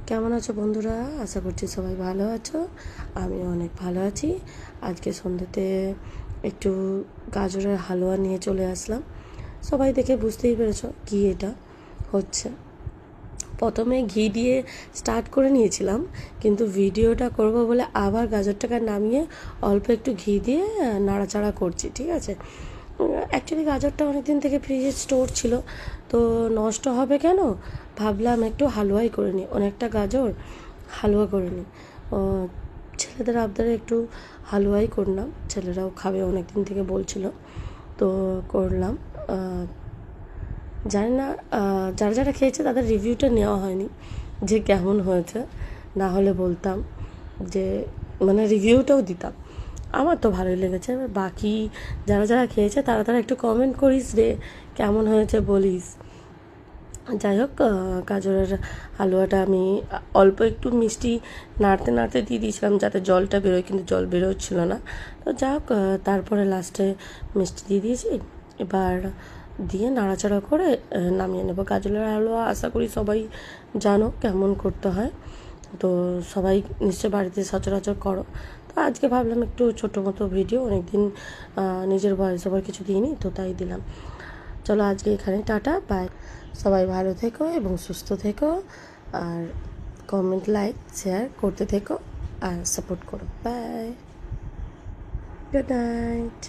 কেমন আছো বন্ধুরা? আশা করছি সবাই ভালো আছো। আমি অনেক ভালো আছি। আজকে সন্ধ্যেতে একটু গাজরের হালুয়া নিয়ে চলে আসলাম। সবাই দেখে বুঝতেই পেরেছো কি এটা হচ্ছে। প্রথমে ঘি দিয়ে স্টার্ট করে নিয়েছিলাম, কিন্তু ভিডিওটা করব বলে আবার গাজরটাকে নামিয়ে অল্প একটু ঘি দিয়ে নাড়াচাড়া করছি, ঠিক আছে। অ্যাকচুয়ালি গাজরটা অনেক দিন থেকে ফ্রিজে স্টোর ছিল, তো নষ্ট হবে কেন ভাবলাম একটু হালুয়াই করে নিই, অনেকটা গাজর হালুয়া করে নিই। ছেলেদের আবদারে একটু হালুয়াই করলাম, ছেলেরাও খাবে অনেক দিন থেকে বলছিল, তো করলাম। জানি না, যারা যারা খেয়েছে তাদের রিভিউটা নেওয়া হয়নি যে কেমন হয়েছে, না হলে বলতাম যে মানে রিভিউটাও দিতাম। আমার তো ভালোই লেগেছে। এবার বাকি যারা যারা খেয়েছে তারা তারা একটু কমেন্ট করিস রে, কেমন হয়েছে বলিস। যাই হোক, গাজরের হালুয়াটা আমি অল্প একটু মিষ্টি নাড়তে নাড়তে দিয়ে দিয়েছিলাম যাতে জলটা বেরোয়, কিন্তু জল বেরোচ্ছিল না। তো যাই হোক, তারপরে লাস্টে মিষ্টি দিয়ে দিয়েছি। এবার দিয়ে নাড়াচাড়া করে নামিয়ে নেব। গাজরের হালুয়া আশা করি সবাই জানো কেমন করতে হয়, তো সবাই নিশ্চয় বাড়িতে সচরাচর করো। তো আজকে ভাবলাম একটু ছোটো মতো ভিডিও, অনেকদিন নিজের ভয়েস ওভার কিছু দিইনি, তো তাই দিলাম। চলো আজকে এখানে টাটা বাই। সবাই ভালো থেকো এবং সুস্থ থেকো, আর কমেন্ট লাইক শেয়ার করতে থেকো আর সাপোর্ট করো। Bye, good night.